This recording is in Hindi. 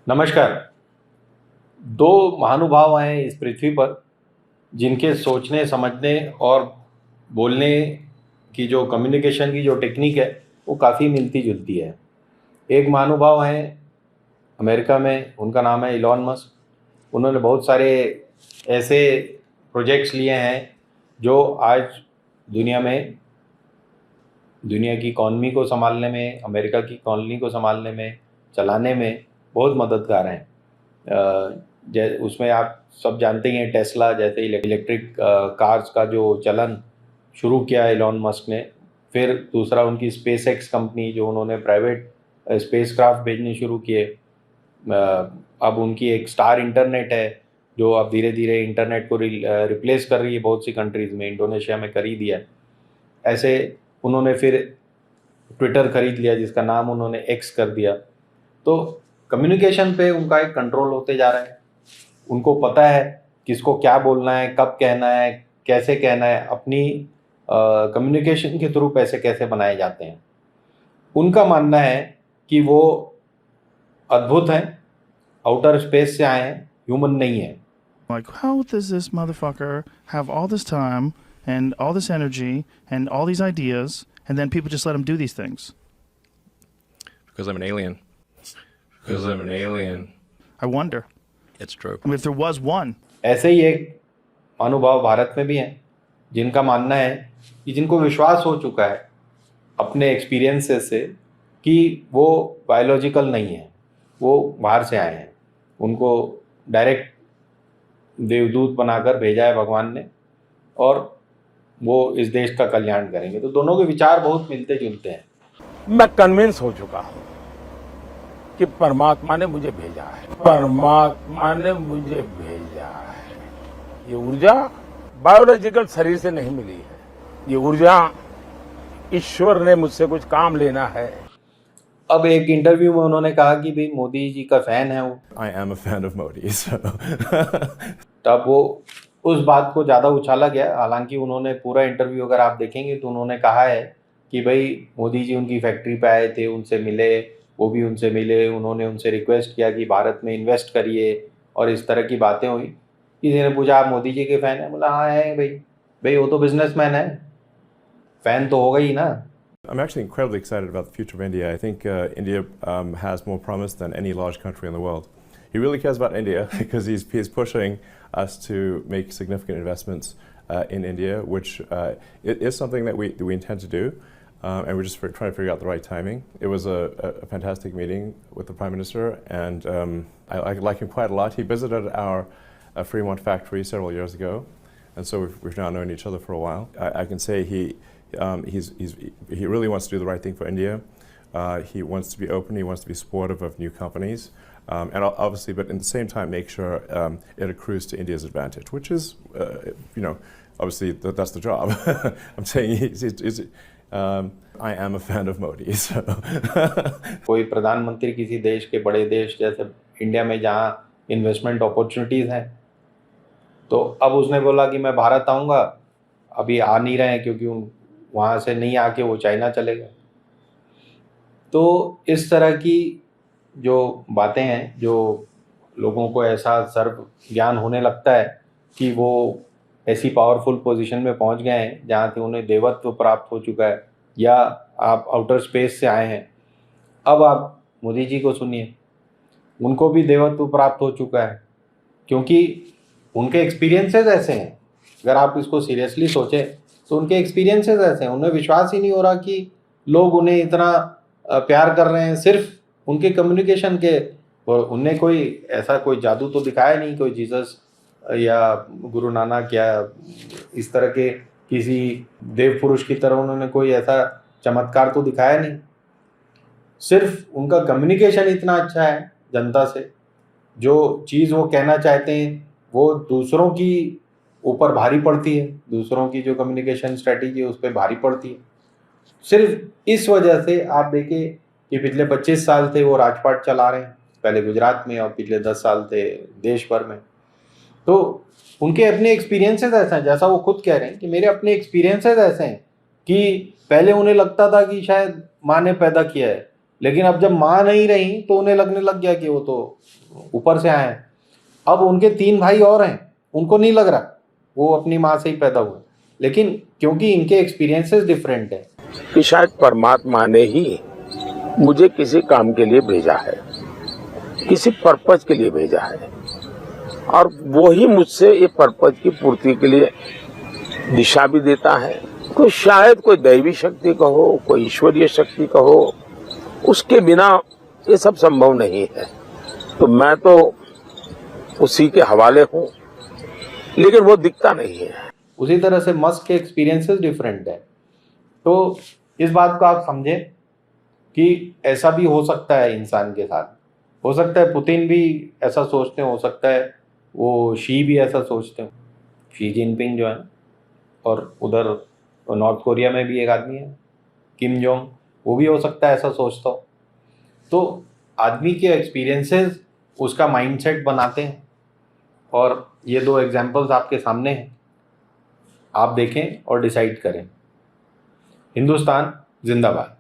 नमस्कार। दो महानुभाव हैं इस पृथ्वी पर जिनके सोचने, समझने और बोलने की जो कम्युनिकेशन की जो टेक्निक है वो काफ़ी मिलती-जुलती है। एक महानुभाव हैं अमेरिका में, उनका नाम है इलॉन मस्क। उन्होंने बहुत सारे ऐसे प्रोजेक्ट्स लिए हैं जो आज दुनिया में दुनिया की इकॉनमी को सँभालने में, अमेरिका की इकॉनमी को सँभालने में, चलाने में बहुत मददगार हैं। जै उसमें आप सब जानते ही हैं टेस्ला जैसे इलेक्ट्रिक कार्स का जो चलन शुरू किया एलोन मस्क ने। फिर दूसरा उनकी स्पेसएक्स कंपनी जो उन्होंने प्राइवेट स्पेसक्राफ्ट भेजने शुरू किए। अब उनकी एक स्टार इंटरनेट है जो अब धीरे-धीरे इंटरनेट को रिप्लेस कर रही है बहुत सी कंट्रीज़ में, इंडोनेशिया में कर ही दिया है। ऐसे उन्होंने फिर ट्विटर खरीद लिया जिसका नाम उन्होंने एक्स कर दिया। तो कम्युनिकेशन पे उनका एक कंट्रोल होते जा रहा है। उनको पता है किसको क्या बोलना है, कब कहना है, कैसे कहना है, अपनी कम्युनिकेशन के थ्रू पैसे कैसे बनाए जाते हैं। उनका मानना है कि वो अद्भुत हैं, आउटर स्पेस से आए हैं, ह्यूमन नहीं है। Like, how does this motherfucker have all this time and all this energy and all these ideas, and then people just let him do these things? Because I'm an alien. Because I'm an alien. I wonder. It's true. I mean, if there was one. ऐसे ही एक महानुभाव भारत में भी हैं जिनका मानना है कि जिनको विश्वास हो चुका है अपने एक्सपीरियंसेस से कि वो बायोलॉजिकल नहीं है, वो बाहर से आए हैं। उनको डायरेक्ट देवदूत बनाकर भेजा है भगवान ने और वो इस देश का कल्याण करेंगे। तो दोनों के विचार बहुत मिलते जुलते हैं। मैं कन्विंस हो चुका हूं कि परमात्मा ने मुझे भेजा है। परमात्मा ने मुझे भेजा है। ये ऊर्जा बायोलॉजिकल शरीर से नहीं मिली है। ये ऊर्जा ईश्वर ने मुझसे कुछ काम लेना है। अब एक इंटरव्यू में उन्होंने कहा कि भाई मोदी जी का फैन है वो। I am a fan of Modi, so. तब वो उस बात को ज़्यादा उछाला गया। हालांकि उन्होंने पूरा इंटरव्यू अगर आप देखेंगे तो उन्होंने कहा है कि भाई मोदी जी उनकी फैक्ट्री पे आए थे, उनसे मिले, वो भी उनसे मिले, उन्होंने उनसे रिक्वेस्ट किया कि भारत में इन्वेस्ट करिए और इस तरह की बातें हुई। किसी ने पूछा आप मोदी जी के फ़ैन हैं? बोला हाँ है भाई। भाई वो तो बिजनेसमैन है, फ़ैन तो होगा ही ना। I'm actually incredibly excited about the future of India. I think India has more promise than any large country in the world. He really cares about India because he's pushing us to make significant investments in India, which it is something that we intend to do, and we're just trying to figure out the right timing. It was a fantastic meeting with the Prime Minister, and I like him quite a lot. He visited our Fremont factory several years ago, and so we've now known each other for a while. I can say he really wants to do the right thing for India. He wants to be open. He wants to be supportive of new companies, and obviously, but at the same time, make sure it accrues to India's advantage, which is, obviously that's the job. I'm saying I am a fan of Modi. So. कोई प्रधानमंत्री किसी देश के बड़े देश जैसे इंडिया में जहाँ इन्वेस्टमेंट अपॉर्चुनिटीज़ हैं, तो अब उसने बोला कि मैं भारत आऊँगा। अभी आ नहीं रहे हैं क्योंकि वहाँ से नहीं आके वो चाइना चले गए। तो इस तरह की जो बातें हैं, जो लोगों को ऐसा सर्व ज्ञान होने लगता है कि वो ऐसी पावरफुल पोजीशन में पहुँच गए हैं जहाँ से उन्हें देवत्व प्राप्त हो चुका है, या आप आउटर स्पेस से आए हैं। अब आप मोदी जी को सुनिए, उनको भी देवत्व प्राप्त हो चुका है क्योंकि उनके एक्सपीरियंसेस ऐसे हैं। अगर आप इसको सीरियसली सोचें तो उनके एक्सपीरियंसेस ऐसे हैं, उन्हें विश्वास ही नहीं हो रहा कि लोग उन्हें इतना प्यार कर रहे हैं सिर्फ उनके कम्युनिकेशन के। और उनने कोई ऐसा कोई जादू तो दिखाया नहीं, कोई जीसस या गुरु नानक या इस तरह के किसी देव पुरुष की तरह उन्होंने कोई ऐसा चमत्कार तो दिखाया नहीं। सिर्फ उनका कम्युनिकेशन इतना अच्छा है जनता से, जो चीज़ वो कहना चाहते हैं वो दूसरों की ऊपर भारी पड़ती है, दूसरों की जो कम्युनिकेशन स्ट्रेटजी है उस पर भारी पड़ती है। सिर्फ इस वजह से आप देखें कि पिछले 25 साल थे वो राजपाट चला रहे हैं, पहले गुजरात में और पिछले 10 साल थे देश भर में। तो उनके अपने एक्सपीरियंसेस ऐसे हैं, जैसा वो खुद कह रहे हैं कि मेरे अपने एक्सपीरियंसेस ऐसे हैं कि पहले उन्हें लगता था कि शायद माँ ने पैदा किया है, लेकिन अब जब माँ नहीं रही तो उन्हें लगने लग गया कि वो तो ऊपर से आए हैं। अब उनके 3 भाई और हैं, उनको नहीं लग रहा वो अपनी माँ से ही पैदा हुए, लेकिन क्योंकि इनके एक्सपीरियंसेस डिफरेंट है। कि शायद परमात्मा ने ही मुझे किसी काम के लिए भेजा है, किसी पर्पज के लिए भेजा है, और वो ही मुझसे ये पर्पज की पूर्ति के लिए दिशा भी देता है। तो शायद कोई दैवी शक्ति कहो, कोई ईश्वरीय शक्ति कहो, उसके बिना ये सब संभव नहीं है। तो मैं तो उसी के हवाले हूँ, लेकिन वो दिखता नहीं है। उसी तरह से मस्क के एक्सपीरियंसेस डिफरेंट है। तो इस बात को आप समझें कि ऐसा भी हो सकता है इंसान के साथ। हो सकता है पुतिन भी ऐसा सोचते हो सकता है वो शी भी ऐसा सोचते हो, शी जिनपिंग जो है, और उधर नॉर्थ कोरिया में भी एक आदमी है किम जोंग, वो भी हो सकता है ऐसा सोचता हो। तो आदमी के एक्सपीरियंसेस उसका माइंडसेट बनाते हैं, और ये 2 एग्जांपल्स आपके सामने हैं, आप देखें और डिसाइड करें। हिंदुस्तान जिंदाबाद।